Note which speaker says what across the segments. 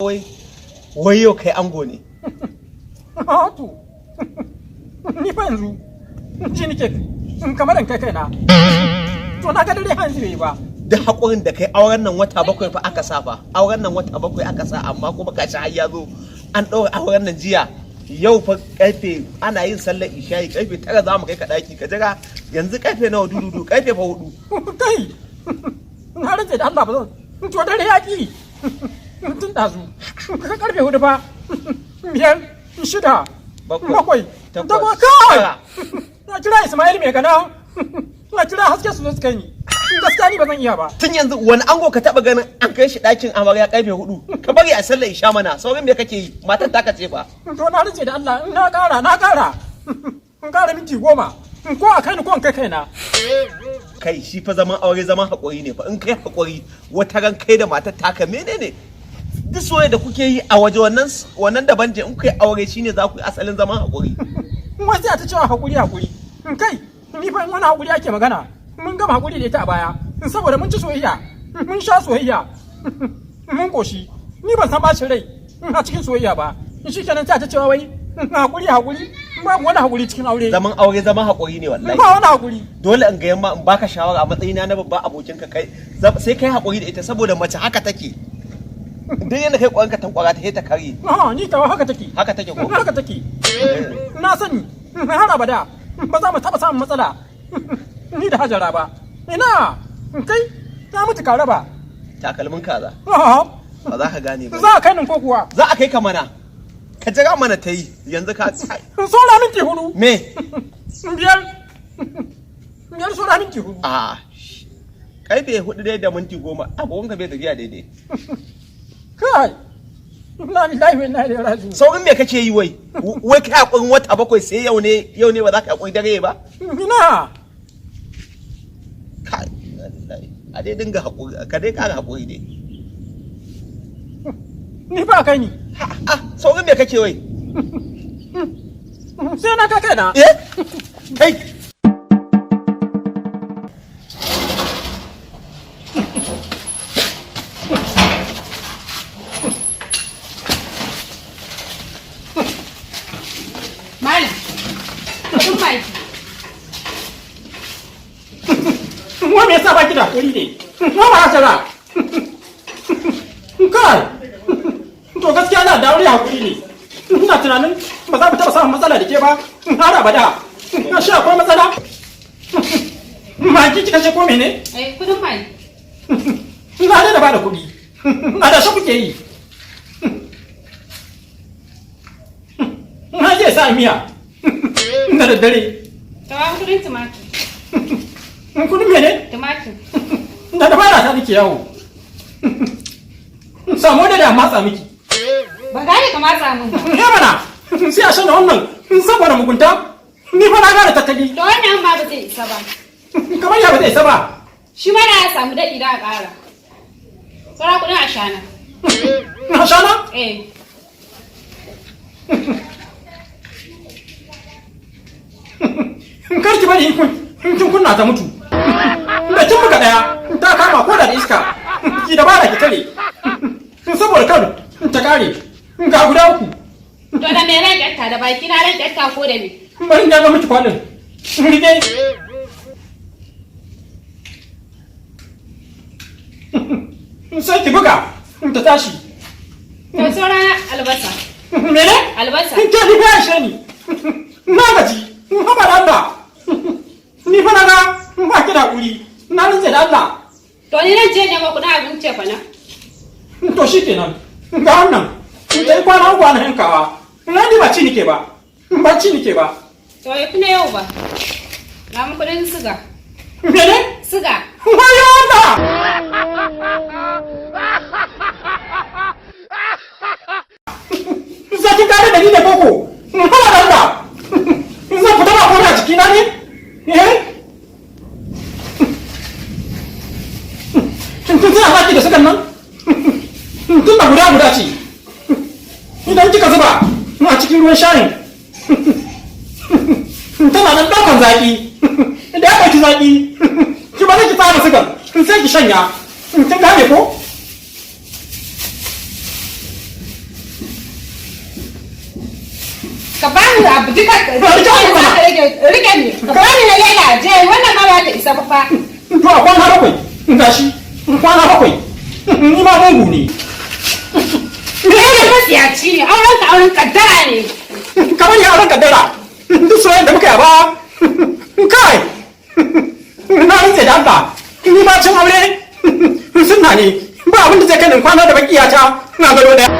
Speaker 1: wai yau kai ango ne.
Speaker 2: to ni fa yanzu ji nike kamar in kai kaina to na ga dare hanzu bai ba.
Speaker 1: Duk haƙurin da kai auren nan wata 7 fa aka sa fa, auren nan wata 7 aka sa, amma kuma gashi har ya zo an ɗaura auren nan jiya. Yau fa karfe ana yin sallar isha'i karfe 9 za mu kai ka ɗaki ka jira, yanzu karfe nawa dudu karfe fa 4.
Speaker 2: Kai na rage da Allah ba zan to dare ya ki tun ɗazu ka karfe 4 fa 5 6 7 takwas kai na kira Ismail mai gana na kira haske su suka yi gaskiya ni ba zan iya ba.
Speaker 1: Tun yanzu wani ango ka taba ganin an kai shi ɗakin amarya karfe 4 ka bari a sallar isha mana, saurin me kake yi, matar ta kace fa.
Speaker 2: To na rage da Allah na ƙara in ƙara minti 10 ko a kai ni ko in kai kaina.
Speaker 1: Kai shi fa zaman aure zaman haƙuri ne fa, in kai haƙuri wata ran kai da matar taka menene duk soyayya da kuke yi a waje wannan daban je, in kai aure shine za ku yi asalin zaman haƙuri.
Speaker 2: Wai sai ta cewa haƙuri kai ni fa wani haƙuri ake magana, mun gama haƙuri da ita a baya saboda mun ci soyayya mun sha soyayya mun koshi, ni ban san bacin rai a cikin soyayya ba, shi kenan ta cewa wai haƙuri babu wani haƙuri cikin aure.
Speaker 1: Zaman aure zaman haƙuri ne wallahi,
Speaker 2: ba wani haƙuri.
Speaker 1: Dole in ga yamma in baka shawara a matsayina na babban abokinka, kai sai kai haƙuri da ita saboda mace haka take. Duk yadda kai ƙwaranka tankwara ta kare.
Speaker 2: Ni tawa haka take.
Speaker 1: Haka take ko?
Speaker 2: Haka take. Na sani har abada ba za mu taɓa samun matsala ni da Hajara ba. Ina kai ta mutu kare ba.
Speaker 1: Takalmin kaza. Ba za ka gane ba.
Speaker 2: Za a kai nan ko kuwa?
Speaker 1: Za a kai ka mana. Ka jira mana ta yi yanzu ka.
Speaker 2: Sora minti 4.
Speaker 1: Me?
Speaker 2: 5 sora minti 4.
Speaker 1: Karfe 4 dai da minti 10 abubuwan ka bai tafiya daidai.
Speaker 2: Kai na lillahi wa inna ilaihi raji'un.
Speaker 1: Saurin me kake yi wai kai hakurin wata 7 sai yau ne ba za ka hakuri dare ba?
Speaker 2: Ina
Speaker 1: kai wallahi a dai dinga hakuri, ka dai kara hakuri dai.
Speaker 2: Ni ba kai ni.
Speaker 1: Saurin me kake wai?
Speaker 2: Sai na kai na.
Speaker 1: Kai
Speaker 2: wa me yasa baki da hakuri ne? Ba Hajara. Kai to gaskiya na da wuri hakuri ne. Ina tunanin ba za mu taɓa samun matsala da ke ba har abada. Na sha akwai matsala. Maki kika ce ko mene?
Speaker 3: Kudin mai.
Speaker 2: Na da ba da kuɗi. Na da shi kuke yi. Na je sa miya. Da daddare.
Speaker 3: Tawa kudin tumatir.
Speaker 2: Kudin mene?
Speaker 3: Tumatir.
Speaker 2: Da dabara ta nake yawo. Samu da matsa miki.
Speaker 3: Ba gane ka matsa min ba.
Speaker 2: Mana sai a shanya wannan saboda mugunta. Ni fa na gane tattali.
Speaker 3: Da wannan ma ba zai isa ba.
Speaker 2: Kamar ya ba zai isa ba.
Speaker 3: Shi ma na ya samu daɗi da a ƙara. Saura kuɗin ashana.
Speaker 2: Ashana? Kar ki bari kin kunna ta mutu. Da kin buga daya ta kama ko da iska. Ki dabara ki tare. Saboda kar ta kare. Ga guda 3.
Speaker 3: To da me ran kyatta da baki na ran kyatta ko da me?
Speaker 2: Bari na ga miki kwanin. Rike. Sai ki buga ta tashi.
Speaker 3: To saura albasa.
Speaker 2: Mene?
Speaker 3: Albasa.
Speaker 2: Kin ni ba shi ni. Na gaji. Haba da Allah. Ni fa na ga ba ki da hakuri. Na rinse da Allah.
Speaker 3: To ni nan je ne ma kuɗin abinci fa na.
Speaker 2: To shi kenan. Ga wannan. In ta yi kwana 3 na yankawa. Na ni ba ci nike ba. Ba ci nike ba.
Speaker 3: To ya fi na yau ba. Na mu kuɗin siga.
Speaker 2: Mene?
Speaker 3: Siga.
Speaker 2: Wayo Allah! Zaki kare da ni da koko. Haba da Allah. Zan fita ba kone a jikina ne? Tun sai a baki da sukan nan? Tun da guda ce. Idan kika zuba a cikin ruwan shayin. Tana nan ɗaukan zaƙi. Da ya ɗauki zaƙi. Ki ba zai ki tsara sukan. Sai ki shanya. Kin gane ko?
Speaker 3: Ka bani abu duka rike ne. Ka bani na leda je wannan ma ba ta isa ba fa.
Speaker 2: To a kwana bakwai gashi kwana bakwai ni ma mugu ne.
Speaker 3: Me ne masiyaci ne auren kaddara ne.
Speaker 2: Kamar ya auren kaddara duk soyayya da muka yaba kai na rantse da Allah ni ba cin aure sunna ne ba abin da zai kai kwana da bakiyata na gado daya.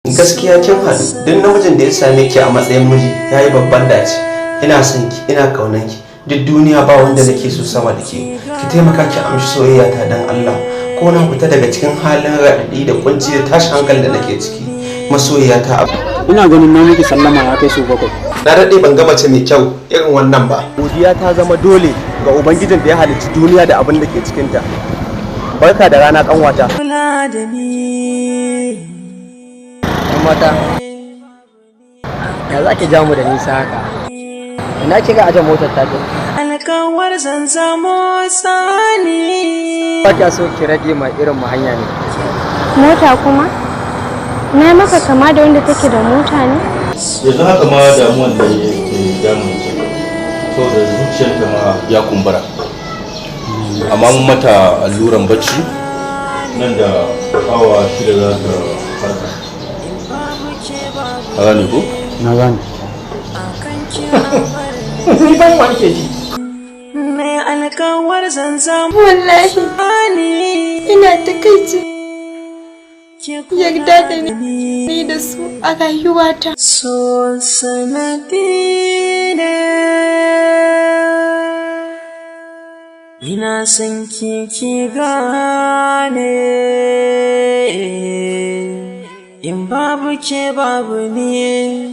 Speaker 1: Gaskiya kin haɗu duk namijin da ya same ki a matsayin miji ya yi babban dace. Ina son ki, ina kaunan ki, duk duniya ba wanda nake so sama da ke. Ki taimaka ki amshi soyayya ta dan Allah, ko na fita daga cikin halin raɗaɗi da kunci da tashin hankali da nake ciki. Masoyiya ta abu.
Speaker 4: Ina ganin na miki sallama ya kai su 7.
Speaker 1: Na daɗe ban ga mace mai kyau irin wannan ba. Godiya ta zama dole ga Ubangijin da ya halicci duniya da abin da ke cikinta. Barka da rana kanwata.
Speaker 5: Kula da ni.
Speaker 4: Mata, ya za ki ja mu da nisa haka? Ina kika aje motar ta ke?
Speaker 5: Alkawar zan zamo sani.
Speaker 4: Ba kya so ki rage ma irin mu hanya ne?
Speaker 6: Mota kuma? Na maka kama da wanda take da mota ne?
Speaker 7: Yanzu haka ma damuwan da ke damun ke saboda zuciyarta ma ya kumbura. Amma mun mata alluran bacci nan da awa 6 za ta farka. Ka gane ko?
Speaker 4: Na gane.
Speaker 2: Ni ban wani ke ji.
Speaker 5: Mai alkawar zan zamo
Speaker 6: Wallahi
Speaker 5: sani.
Speaker 6: ina takaici yarda da ni da su a rayuwata.
Speaker 5: So sanadi ne. Ina son ki gane. In babu ke babu ni.